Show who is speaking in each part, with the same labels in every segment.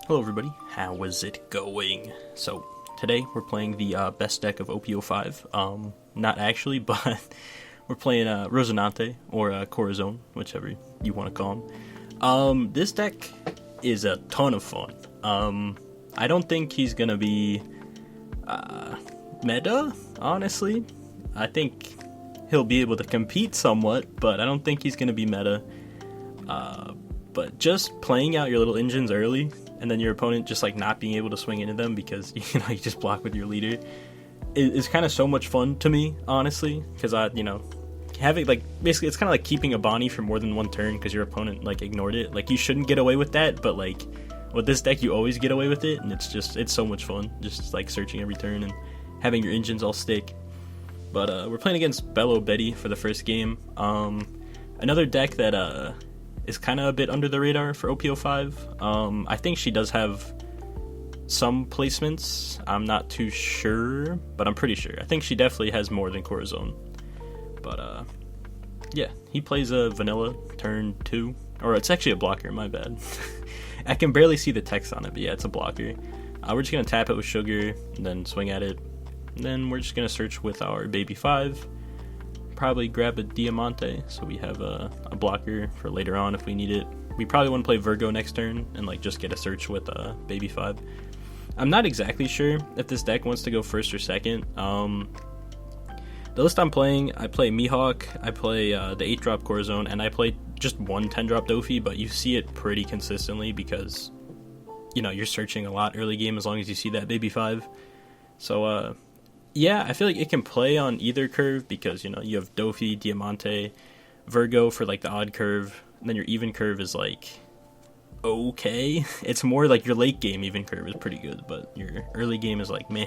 Speaker 1: Hello everybody, how is it going? So, today we're playing the best deck of OP05. Not actually, but we're playing Rosinante, or Corazon, whichever you want to call him. This deck is a ton of fun. I don't think he's gonna be meta, honestly. I think he'll be able to compete somewhat, but I don't think he's gonna be meta. But just playing out your little engines early, and then your opponent just like not being able to swing into them because you just block with your leader is kind of so much fun to me, honestly, because having like basically it's kind of like keeping a Bonnie for more than one turn because your opponent like ignored it. Like you shouldn't get away with that, but like with this deck you always get away with it, and it's so much fun just like searching every turn and having your engines all stick. But we're playing against Bello Betty for the first game. Another deck that is kind of a bit under the radar for OP05. I think she does have some placements. I'm not too sure, but I'm pretty sure. I think she definitely has more than Corazon. But yeah, he plays a vanilla turn 2. Or it's actually a blocker, my bad. I can barely see the text on it, but yeah, it's a blocker. We're just going to tap it with sugar, and then swing at it. And then we're just going to search with our baby 5. Probably grab a Diamante, so we have a blocker for later on if we need it. We probably want to play Virgo next turn and like just get a search with baby 5. I'm not exactly sure if this deck wants to go first or second. The list I'm playing, I play Mihawk, I play the 8-drop Corazon, and I play just one 10-drop Dofi, but you see it pretty consistently because you're searching a lot early game as long as you see that baby 5. So yeah, I feel like it can play on either curve because, you have Dofi, Diamante, Virgo for, like, the odd curve, and then your even curve is, like, okay. It's more like your late game even curve is pretty good, but your early game is, like, meh.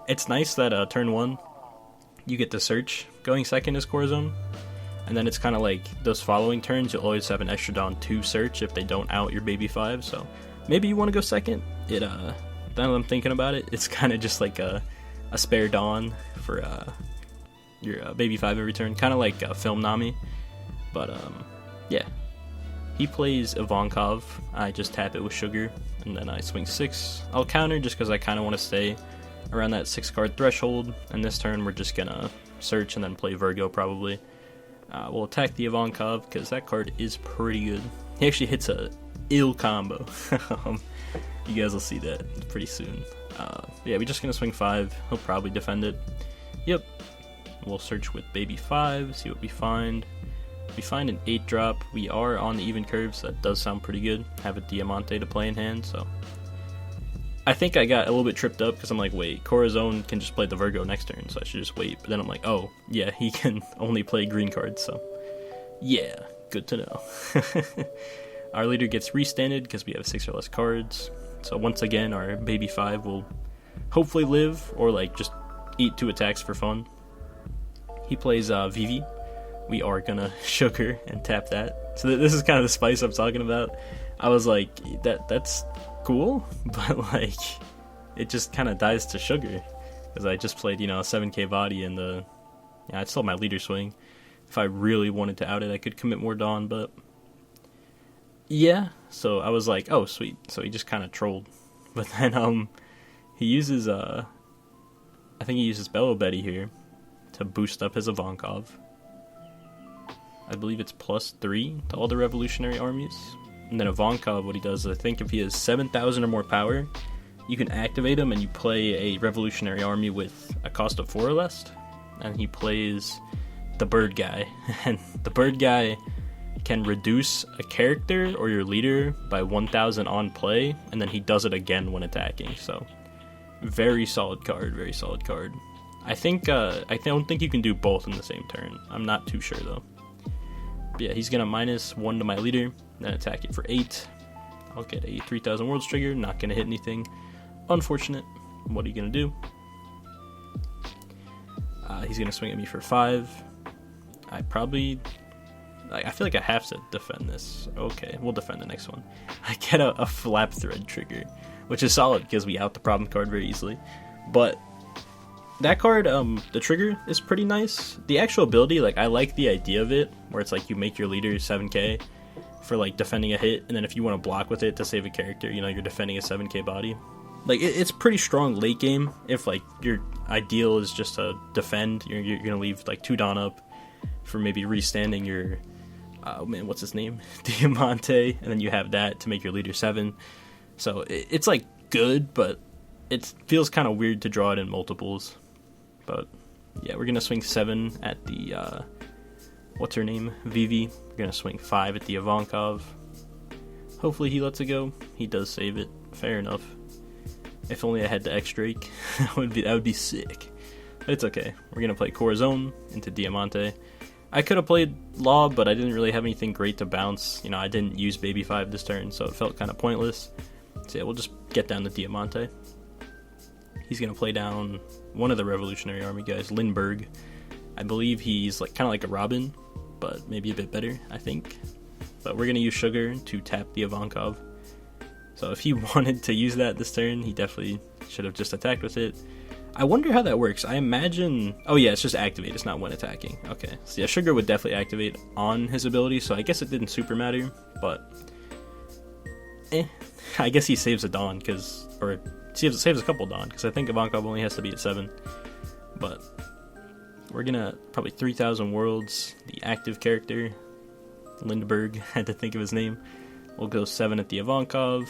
Speaker 1: It's nice that turn 1, you get to search. Going second is Corazon, and then it's kind of like those following turns, you'll always have an extra Dawn 2 search if they don't out your baby 5, so maybe you want to go second. Now that I'm thinking about it, it's kind of just like a spare Dawn for your baby 5 every turn, kind of like Film Nami. But yeah, he plays Ivankov. I just tap it with sugar, and then I swing 6. I'll counter just because I kind of want to stay around that 6-card threshold, and this turn we're just gonna search and then play Virgo probably. We'll attack the Ivankov because that card is pretty good. He actually hits a ill combo. You guys will see that pretty soon. Yeah, we're just gonna swing 5. He'll probably defend it. Yep. We'll search with baby 5, see what we find. We find an 8-drop. We are on the even curve, so that does sound pretty good. Have a Diamante to play in hand, so I think I got a little bit tripped up because I'm like, wait, Corazon can just play the Virgo next turn, so I should just wait. But then I'm like, oh, yeah, he can only play green cards, so yeah, good to know. Our leader gets restanded because we have 6 or less cards. So once again, our baby 5 will hopefully live or like just eat 2 attacks for fun. He plays Vivi. We are gonna sugar and tap that. So this is kind of the spice I'm talking about. I was like, that's cool, but like it just kind of dies to sugar because I just played a 7k body and I still have my leader swing. If I really wanted to out it, I could commit more Dawn, but yeah, so I was like, oh sweet, so he just kind of trolled. But then he uses I think he uses Bello Betty here to boost up his Ivankov. I believe it's +3 to all the revolutionary armies. And then Ivankov, what he does is I think if he has 7,000 or more power, you can activate him and you play a revolutionary army with a cost of 4 or less. And he plays the bird guy. And the bird guy can reduce a character or your leader by 1,000 on play, and then he does it again when attacking. So very solid card, very solid card. I don't think you can do both in the same turn. I'm not too sure though. But yeah, he's gonna -1 to my leader, then attack it for 8. I'll get a 3,000 worlds trigger, not gonna hit anything. Unfortunate. What are you gonna do? He's gonna swing at me for 5. I feel like I have to defend this. Okay, we'll defend the next one. I get a flap thread trigger, which is solid because we out the problem card very easily. But that card, the trigger is pretty nice. The actual ability, like I like the idea of it, where it's like you make your leader 7k, for like defending a hit, and then if you want to block with it to save a character, you know, you're defending a 7k body. Like, it's pretty strong late game. If like your ideal is just to defend, you're gonna leave like 2 Dawn up for maybe restanding your oh man, what's his name, Diamante, and then you have that to make your leader 7. So it's like good, but it feels kind of weird to draw it in multiples. But yeah, we're gonna swing 7 at the what's her name, Vivi. We're gonna swing 5 at the Ivankov. Hopefully he lets it go. He does save it. Fair enough. If only I had the X Drake, that would be sick. But it's okay. We're gonna play Corazon into Diamante. I could have played Law, but I didn't really have anything great to bounce. You know, I didn't use Baby 5 this turn, so it felt kind of pointless. So yeah, we'll just get down to Diamante. He's gonna play down one of the Revolutionary Army guys, Lindbergh. I believe he's like kind of like a Robin, but maybe a bit better, I think. But we're gonna use Sugar to tap the Ivankov. So if he wanted to use that this turn, he definitely should have just attacked with it. I wonder how that works. I imagine... Oh yeah, it's just activate. It's not when attacking. Okay. So yeah, Sugar would definitely activate on his ability, so I guess it didn't super matter, but... I guess he saves a Dawn, because... Or saves a couple Dawn, because I think Ivankov only has to be at 7. But... We're gonna... Probably 3,000 Worlds. The active character. Lindbergh. Had to think of his name. We'll go 7 at the Ivankov.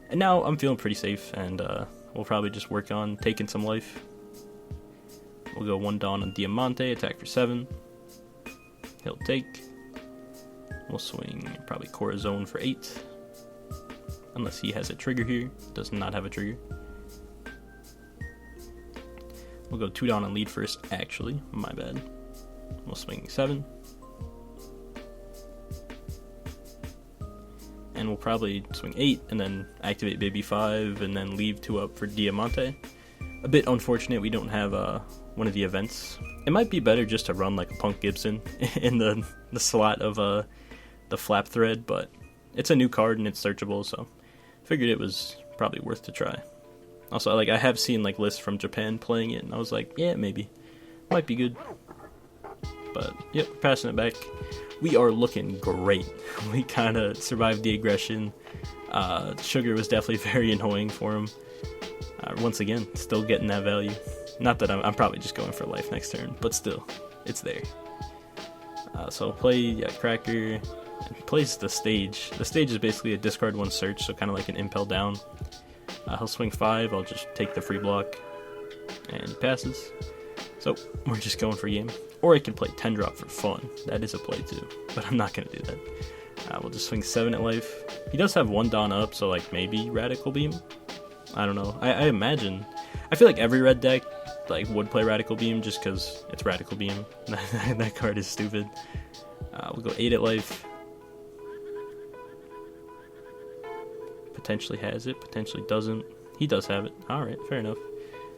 Speaker 1: And now I'm feeling pretty safe, and we'll probably just work on taking some life. We'll go 1 Dawn on Diamante, attack for 7. He'll take. We'll swing probably Corazon for 8. Unless he has a trigger here. Does not have a trigger. We'll go 2 Dawn on lead first, actually. My bad. We'll swing 7. And we'll probably swing 8 and then activate Baby 5 and then leave 2 up for Diamante. A bit unfortunate we don't have one of the events. It might be better just to run like a Punk Gibson in the slot of the flap thread, but it's a new card and it's searchable, so figured it was probably worth to try. Also, like, I have seen like lists from Japan playing it, and I was like, yeah, maybe. Might be good. But, yep, passing it back. We are looking great. We kind of survived the aggression. Sugar was definitely very annoying for him. Once again, still getting that value. Not that I'm probably just going for life next turn, but still, it's there. So play Cracker, and plays the stage. The stage is basically a discard 1 search, so kind of like an impel down. He'll swing 5, I'll just take the free block, and he passes. So, we're just going for game. Or I can play 10 drop for fun. That is a play too, but I'm not going to do that. We'll just swing 7 at life. He does have 1 Dawn up, so like maybe Radical Beam? I don't know. I imagine. I feel like every red deck like would play Radical Beam just because it's Radical Beam. That card is stupid. We'll go 8 at life. Potentially has it, potentially doesn't. He does have it. Alright, fair enough.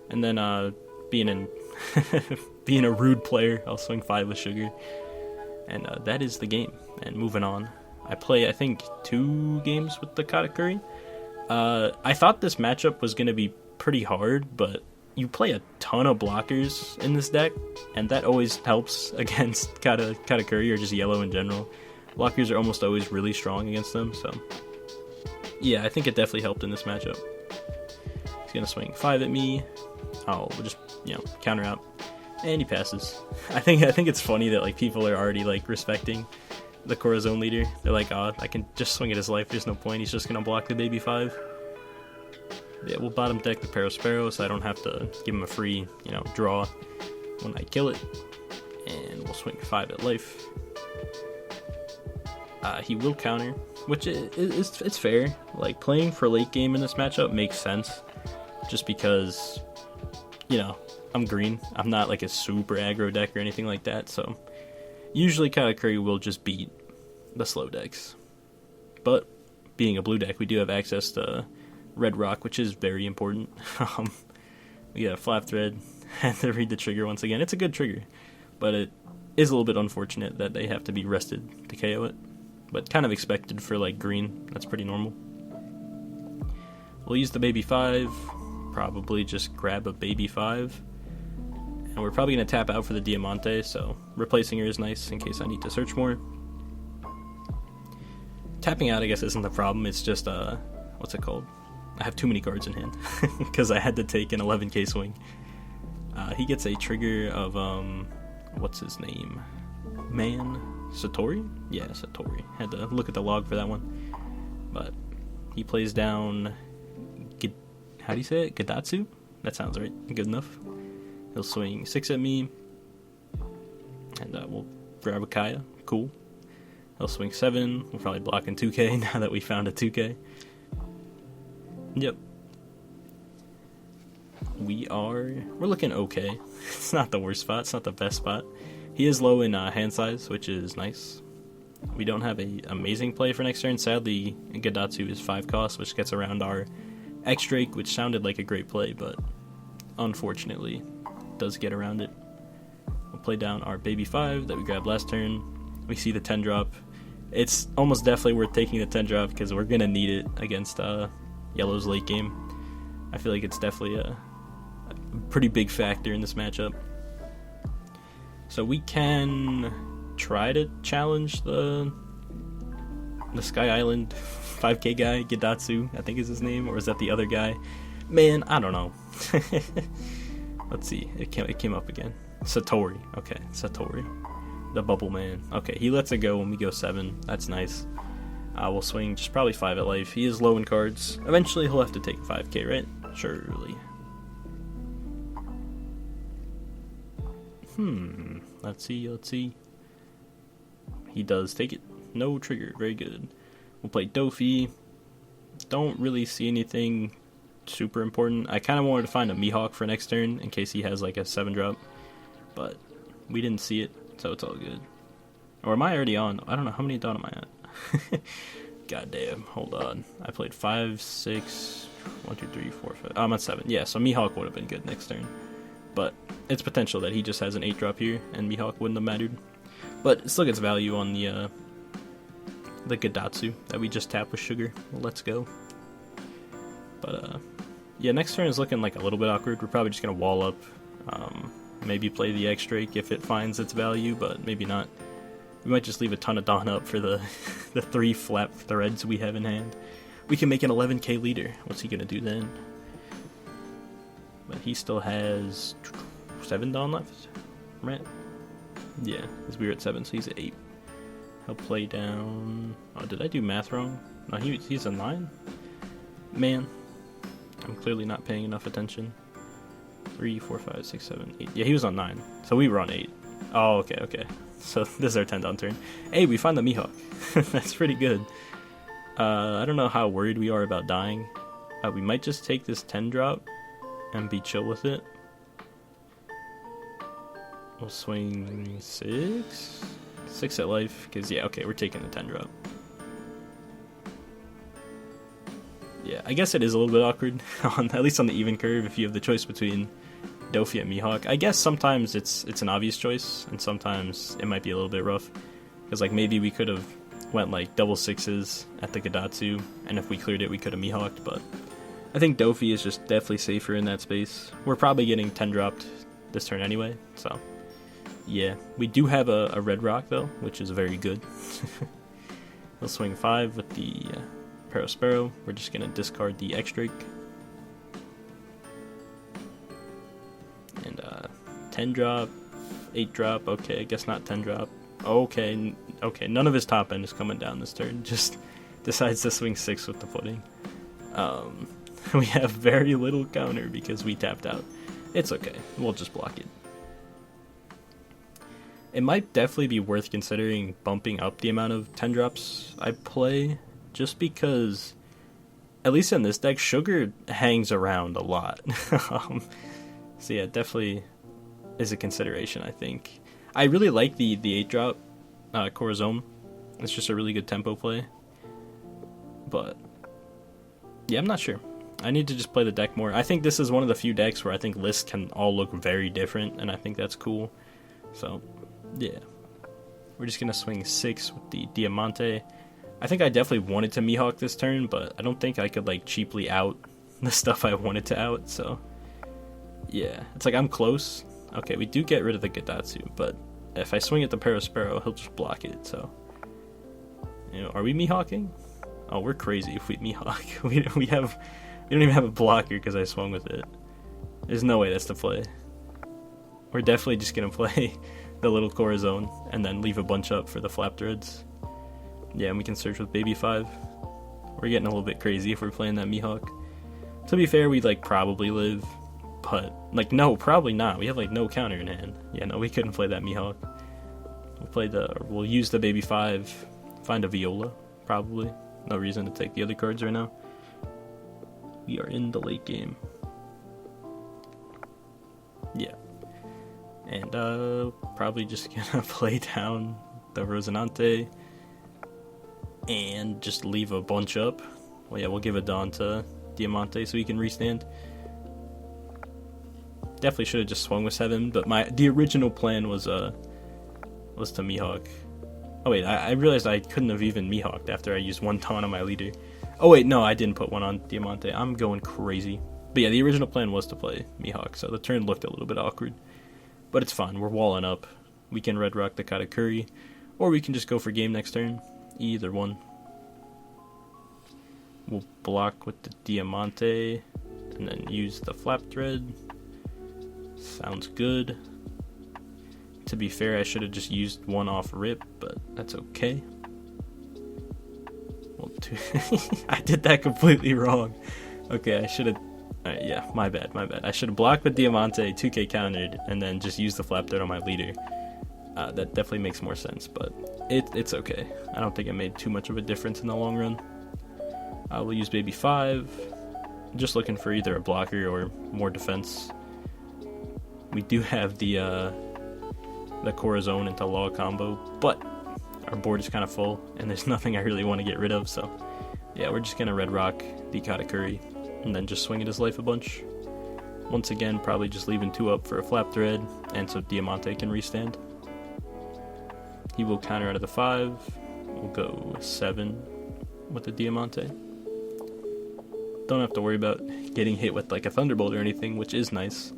Speaker 1: And then being a rude player, I'll swing 5 with Sugar. And that is the game. And moving on. I play, I think, 2 games with the Katakuri. I thought this matchup was going to be pretty hard, but you play a ton of blockers in this deck, and that always helps against Katakuri, or just yellow in general. Blockers are almost always really strong against them, so... Yeah, I think it definitely helped in this matchup. He's going to swing 5 at me. We'll just, counter out. And he passes. I think it's funny that like people are already like respecting the Corazon leader. They're like, oh, I can just swing at his life. There's no point. He's just gonna block the Baby 5. Yeah, we'll bottom deck the Parosparrow so I don't have to give him a free, draw when I kill it. And we'll swing 5 at life. He will counter, which it's fair. Like, playing for late game in this matchup makes sense, just because, I'm green. I'm not like a super aggro deck or anything like that, so usually Katakuri will just beat the slow decks. But being a blue deck, we do have access to Red Rock, which is very important. We got a Flap Thread. Had to read the trigger once again. It's a good trigger, but it is a little bit unfortunate that they have to be rested to KO it. But kind of expected for like green. That's pretty normal. We'll use the Baby 5. Probably just grab a Baby 5. And we're probably going to tap out for the Diamante, so replacing her is nice in case I need to search more. Tapping out, I guess, isn't the problem. It's just, what's it called? I have too many cards in hand because I had to take an 11k swing. He gets a trigger of, what's his name? Satori? Yeah, Satori. Had to look at the log for that one. But he plays down, how do you say it? Gadatsu? That sounds right. Good enough. He'll swing 6 at me. And we'll grab a Kaya. Cool. He'll swing 7. We'll probably block in 2k now that we found a 2k. Yep. We're looking okay. It's not the worst spot. It's not the best spot. He is low in hand size, which is nice. We don't have a amazing play for next turn. Sadly, Gadatsu is 5 cost, which gets around our X-Drake, which sounded like a great play, but unfortunately does get around it. We'll play down our baby 5 that we grabbed last turn. We see the 10 drop. It's almost definitely worth taking the 10 drop because we're going to need it against Yellow's late game. I feel like it's definitely a pretty big factor in this matchup. So we can try to challenge the Sky Island 5k guy, Gadatsu, I think is his name, or is that the other guy? Man, I don't know. Let's see, it came up again. Satori, okay, Satori. The bubble man. Okay, he lets it go when we go 7, that's nice. We'll swing just probably 5 at life. He is low in cards. Eventually he'll have to take 5k, right? Surely. Let's see. He does take it. No trigger. Very good. We'll play Dofi. Don't really see anything super important. I kind of wanted to find a Mihawk for next turn in case he has like a 7 drop. But we didn't see it, so it's all good. Or am I already on? I don't know. How many dot am I at? God damn. Hold on. I played 5, 6, 1, 2, 3, 4, 5. I'm at 7. Yeah, so Mihawk would have been good next turn. But it's potential that he just has an 8 drop here and Mihawk wouldn't have mattered. But it still gets value on the Gadatsu that we just tapped with Sugar. Well, let's go. But yeah, next turn is looking like a little bit awkward. We're probably just going to wall up. Maybe play the X-Drake if it finds its value, but maybe not. We might just leave a ton of Dawn up for the 3 flap threads we have in hand. We can make an 11k leader. What's he going to do then? But he still has 7 Dawn left, right? Yeah, because we were at 7, so he's at 8. He'll play down... Oh, did I do math wrong? No, he's a 9? Man, I'm clearly not paying enough attention. 3, 4, 5, 6, 7, 8. Yeah, he was on 9, so we were on 8. Oh, okay. So this is our 10 down turn. Hey, we found the Mihawk. That's pretty good. I don't know how worried we are about dying. We might just take this 10 drop and be chill with it. We'll swing 6? 6 at life, because yeah, okay, we're taking the 10 drop. Yeah, I guess it is a little bit awkward, at least on the even curve, if you have the choice between Dofi and Mihawk. I guess sometimes it's an obvious choice, and sometimes it might be a little bit rough. Because like maybe we could have went like double 6s at the Gadatsu, and if we cleared it we could have Mihawked, but I think Dofi is just definitely safer in that space. We're probably getting 10 dropped this turn anyway, so yeah. We do have a red rock though, which is very good. We'll swing 5 with the Parasparrow. We're just going to discard the X-Drake. And 10 drop, 8 drop, okay, I guess not 10 drop. Okay, none of his top end is coming down this turn, just decides to swing 6 with the footing. We have very little counter because we tapped out. It's okay, we'll just block it. It might definitely be worth considering bumping up the amount of 10 drops I play, just because, at least in this deck, Sugar hangs around a lot. So yeah, definitely is a consideration, I think. I really like the 8-drop Corazon. It's just a really good tempo play. But yeah, I'm not sure. I need to just play the deck more. I think this is one of the few decks where I think lists can all look very different, and I think that's cool. So yeah, we're just gonna swing 6 with the Diamante. I think I definitely wanted to Mihawk this turn, but I don't think I could like cheaply out the stuff I wanted to out, so yeah, it's like I'm close. Okay, we do get rid of the Gadatsu, but if I swing at the Parasparrow, he'll just block it, so You know, are we Mihawking? Oh, we're crazy if we Mihawk. We don't even have a blocker because I swung with it. There's no way that's the play. We're definitely just gonna play the little Corazon and then leave a bunch up for the flap threads. Yeah, and we can search with Baby 5. We're getting a little bit crazy if we're playing that Mihawk. To be fair, we'd like probably live, but like no, probably not. We have like no counter in hand. Yeah, no, we couldn't play that Mihawk. We'll use the Baby 5, find a Viola, probably. No reason to take the other cards right now. We are in the late game. Yeah. And probably just gonna play down the Rosinante and just leave a bunch up. Well, yeah, we'll give it Dawn to Diamante so he can restand. Definitely should have just swung with 7, but the original plan was to Mihawk. Oh wait, I realized I couldn't have even Mihawked after I used 1 Dawn on my leader. Oh wait, no, I didn't put 1 on Diamante. I'm going crazy. But yeah, the original plan was to play Mihawk, so the turn looked a little bit awkward. But it's fine, we're walling up. We can Red Rock the Katakuri, or we can just go for game next turn. Either one. We'll block with the Diamante, and then use the Flap Thread. Sounds good. To be fair, I should have just used 1 off rip, but that's okay. Well, I did that completely wrong. Okay, I should have... Alright, yeah, my bad. I should have blocked with Diamante, 2k countered, and then just used the Flap Thread on my leader. That definitely makes more sense, but it's okay. I don't think it made too much of a difference in the long run. We'll use Baby 5. Just looking for either a blocker or more defense. We do have the Corazon into Law combo, but our board is kind of full, and there's nothing I really want to get rid of, so yeah, we're just going to Red Rock the Katakuri, and then just swing at his life a bunch. Once again, probably just leaving 2 up for a Flap Thread, and so Diamante can restand. He will counter out of the 5. We'll go 7 with the Diamante. Don't have to worry about getting hit with like a Thunderbolt or anything, which is nice,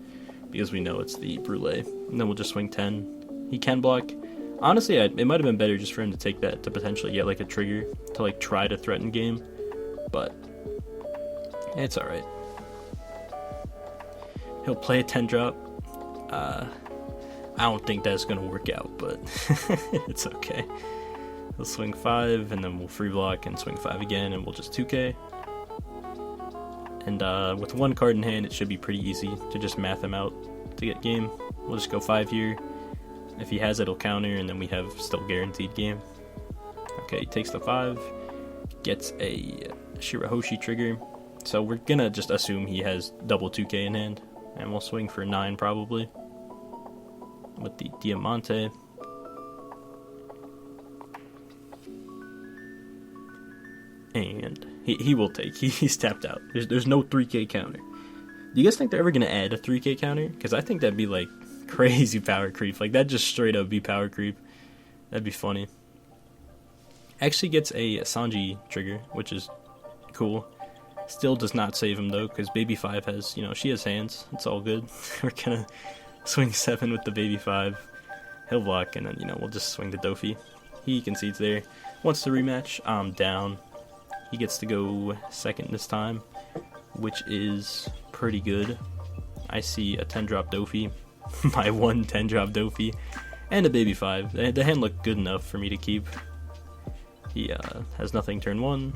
Speaker 1: because we know it's the Brûlée. And then we'll just swing 10. He can block. Honestly, it might have been better just for him to take that to potentially get like a trigger to like try to threaten game, but it's alright. He'll play a 10 drop. I don't think that's gonna work out, but it's okay. He'll swing 5, and then we'll free block and swing 5 again, and we'll just 2k. And with 1 card in hand, it should be pretty easy to just math him out to get game. We'll just go 5 here. If he has it, he'll counter, and then we have still guaranteed game. Okay, he takes the 5, gets a Shirahoshi trigger. So we're gonna just assume he has double 2k in hand, and we'll swing for 9 probably with the Diamante. And he will take. He's tapped out. There's no 3k counter. Do you guys think they're ever gonna add a 3k counter? Because I think that'd be like crazy power creep. Like that just straight up be power creep. That'd be funny. Actually gets a Sanji trigger, which is cool. Still does not save him though, because Baby 5 has, she has hands. It's all good. We're gonna swing 7 with the Baby 5. He'll block, and then we'll just swing the Dofi. He concedes there. Wants to rematch. I'm down. He gets to go second this time, which is pretty good. I see a 10-drop Dofi, my 1 10-drop Dofi, and a Baby 5. The hand looked good enough for me to keep. He has nothing turn 1.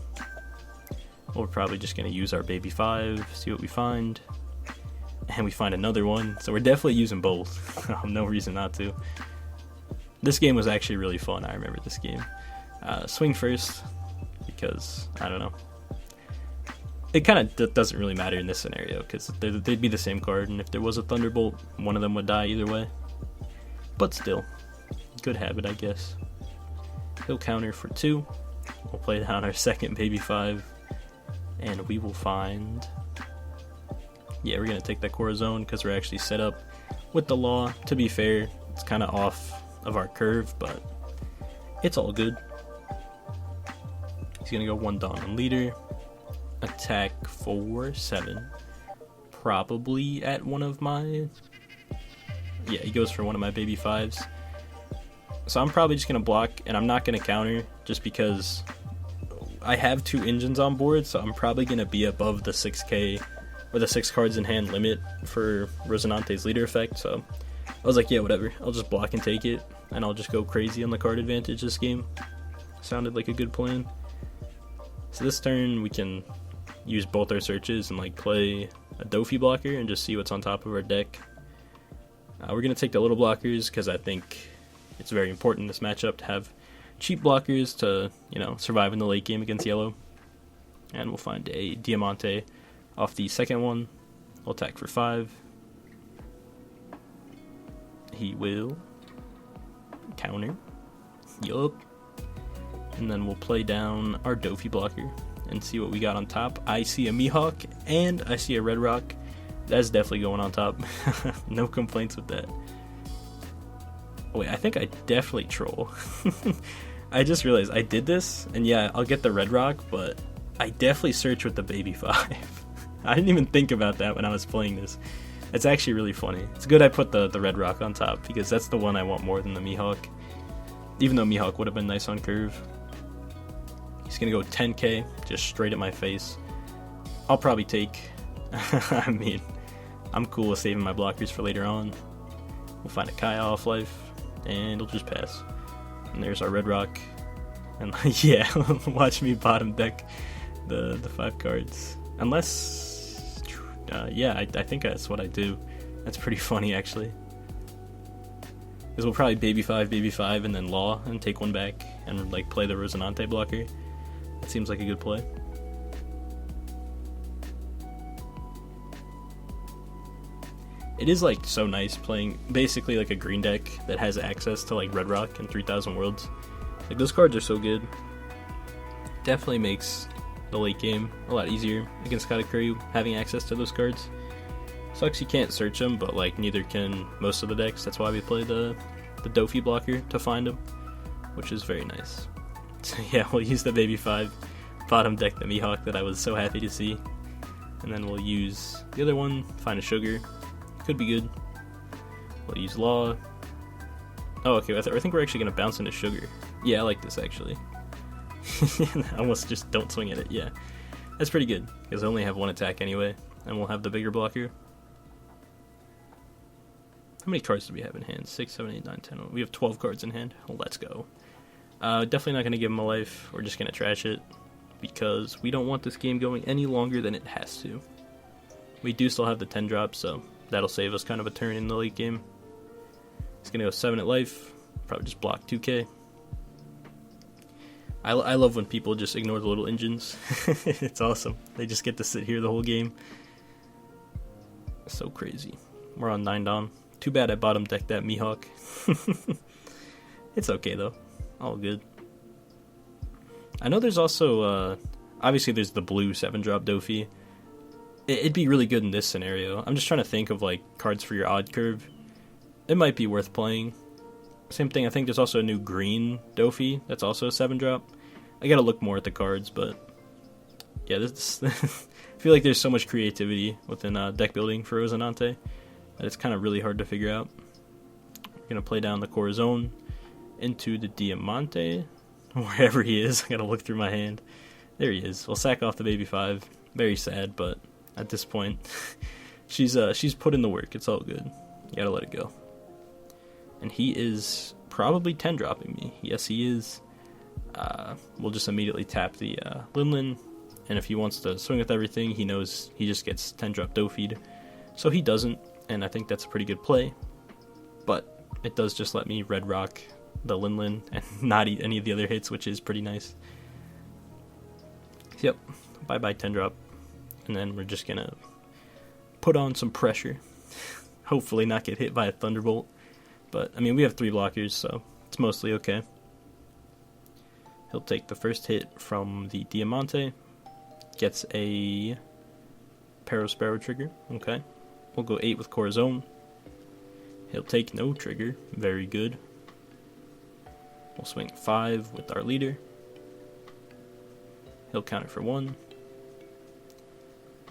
Speaker 1: We're probably just going to use our Baby 5, see what we find. And we find another one, so we're definitely using both. No reason not to. This game was actually really fun, I remember this game. Swing first, because, I don't know. It kind of doesn't really matter in this scenario, because they'd be the same card, and if there was a Thunderbolt, one of them would die either way. But still, good habit, I guess. He'll counter for 2. We'll play down our second Baby 5, and we will find... Yeah, we're going to take that Corazon, because we're actually set up with the Law. To be fair, it's kind of off of our curve, but it's all good. He's going to go 1 Dawn on leader. Attack for 7. Probably at one of my... Yeah, he goes for one of my Baby 5s. So I'm probably just going to block, and I'm not going to counter just because I have 2 engines on board, so I'm probably going to be above the 6k or the 6 cards in hand limit for Rosinante's leader effect. So I was like, yeah, whatever. I'll just block and take it, and I'll just go crazy on the card advantage this game. Sounded like a good plan. So this turn we can use both our searches and like play a Dofi blocker and just see what's on top of our deck. We're going to take the little blockers because I think it's very important in this matchup to have cheap blockers to, you know, survive in the late game against yellow. And we'll find a Diamante off the second one. We'll attack for 5. He will counter. Yup. And then we'll play down our Dofi blocker and see what we got on top. I see a Mihawk and I see a Red Rock. That's definitely going on top. No complaints with that. Oh, wait, I think I definitely troll. I just realized I did this, and yeah, I'll get the Red Rock, but I definitely search with the Baby 5. I didn't even think about that when I was playing this. It's actually really funny. It's good I put the Red Rock on top, because that's the one I want more than the Mihawk. Even though Mihawk would have been nice on curve. He's going to go 10k, just straight at my face. I'll probably take... I mean, I'm cool with saving my blockers for later on. We'll find a Kai off life, and it'll just pass. And there's our Red Rock. And yeah, watch me bottom deck the 5 cards. Unless... yeah, I think that's what I do. That's pretty funny, actually. Because we'll probably Baby 5, and then Law, and take 1 back, and like play the Rosinante blocker. That seems like a good play. It is like so nice playing basically like a green deck that has access to like Red Rock and 3000 Worlds. Like those cards are so good. Definitely makes the late game a lot easier against Katakuri having access to those cards. Sucks you can't search them, but like neither can most of the decks. That's why we play the Dofi blocker to find them, which is very nice. So yeah, we'll use the Baby 5 bottom deck the Mihawk that I was so happy to see. And then we'll use the other one, find a Sugar. Could be good. We'll use Law. Oh, okay, I think we're actually going to bounce into Sugar. Yeah, I like this, actually. I almost just don't swing at it, yeah. That's pretty good, because I only have 1 attack anyway, and we'll have the bigger blocker. How many cards do we have in hand? 6, 7, 8, 9, 10. We have 12 cards in hand. Well, let's go. Definitely not going to give him a life. We're just going to trash it, because we don't want this game going any longer than it has to. We do still have the 10 drop, so that'll save us kind of a turn in the late game. He's going to go 7 at life. Probably just block 2k. I love when people just ignore the little engines. It's awesome. They just get to sit here the whole game. So crazy. We're on 9 down. Too bad I bottom decked that Mihawk. It's okay though. All good. I know there's also, obviously there's the blue 7-drop Dofi. It'd be really good in this scenario. I'm just trying to think of like cards for your odd curve. It might be worth playing. Same thing, I think there's also a new green Dofi that's also a 7-drop. I gotta look more at the cards, but yeah, this I feel like there's so much creativity within deck building for Rosinante that it's kind of really hard to figure out. We're gonna play down the Corazon into the Diamante, wherever he is. I gotta look through my hand. There he is. We'll sack off the Baby 5. Very sad, but at this point, she's put in the work. It's all good. You gotta let it go. And he is probably 10 dropping me. Yes, he is. We'll just immediately tap the Linlin, and if he wants to swing with everything, he knows he just gets 10 drop Dofeed. So he doesn't, and I think that's a pretty good play. But it does just let me Red Rock the Linlin and not eat any of the other hits, which is pretty nice. Yep, bye-bye 10 drop. And then we're just gonna put on some pressure. Hopefully not get hit by a Thunderbolt. But, I mean, we have 3 blockers, so it's mostly okay. He'll take the first hit from the Diamante. Gets a Parasparrow trigger. Okay. We'll go 8 with Corazon. He'll take no trigger. Very good. We'll swing 5 with our leader. He'll counter for 1. And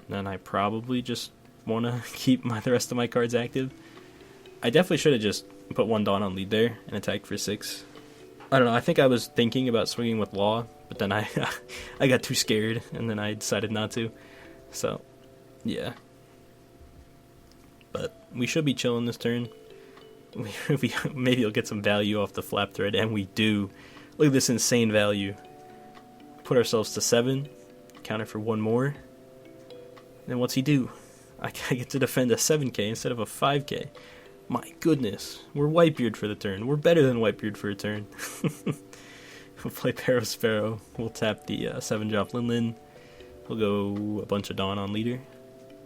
Speaker 1: then I probably just want to keep the rest of my cards active. I definitely should have just Put 1 Dawn on lead there and attack for 6. I don't know, I think I was thinking about swinging with Law, but then I I got too scared, and then I decided not to. So, yeah. But we should be chilling this turn. Maybe you'll get some value off the flap thread, and we do. Look at this insane value. Put ourselves to 7, counter for 1 more. Then what's he do? I get to defend a 7k instead of a 5k. My goodness, we're Whitebeard for the turn. We're better than Whitebeard for a turn. We'll play Sparrow. We'll tap the 7-drop Linlin. We'll go a bunch of Dawn on leader.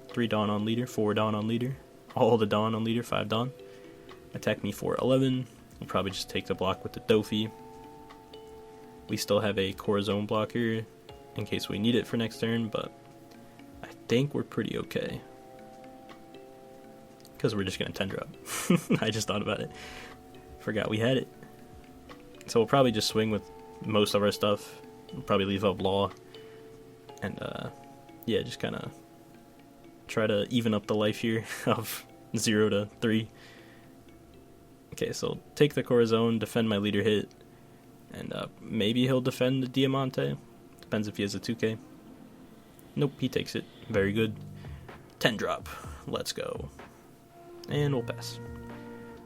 Speaker 1: 3 Dawn on leader, 4 Dawn on leader. All the Dawn on leader, 5 Dawn. Attack me for 11. We'll probably just take the block with the Dofi. We still have a Corazon blocker in case we need it for next turn, but I think we're pretty okay. Because we're just going to 10-drop. I just thought about it. Forgot we had it. So we'll probably just swing with most of our stuff. We'll probably leave up Law. And, yeah, just kind of try to even up the life here of 0 to 3. Okay, so take the Corazon, defend my leader hit. And maybe he'll defend the Diamante. Depends if he has a 2k. Nope, he takes it. Very good. 10-drop. Let's go. And we'll pass.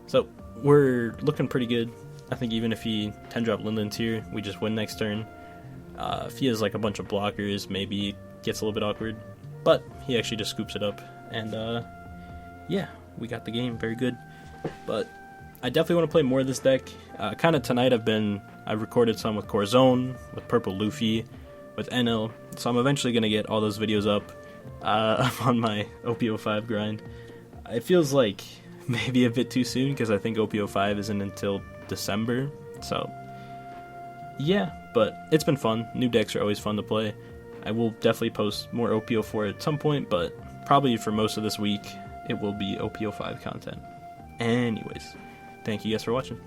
Speaker 1: So, we're looking pretty good. I think even if he 10-drop Linden's here, we just win next turn. If he has like a bunch of blockers, maybe it gets a little bit awkward. But he actually just scoops it up. And yeah, we got the game. Very good. But I definitely want to play more of this deck. Kind of tonight I've recorded some with Corazon, with Purple Luffy, with NL. So I'm eventually going to get all those videos up on my OP05 grind. It feels like maybe a bit too soon because I think OP05 isn't until December. So yeah, but it's been fun. New decks are always fun to play. I will definitely post more OP04 at some point, but probably for most of this week it will be OP05 content. Anyways, thank you guys for watching.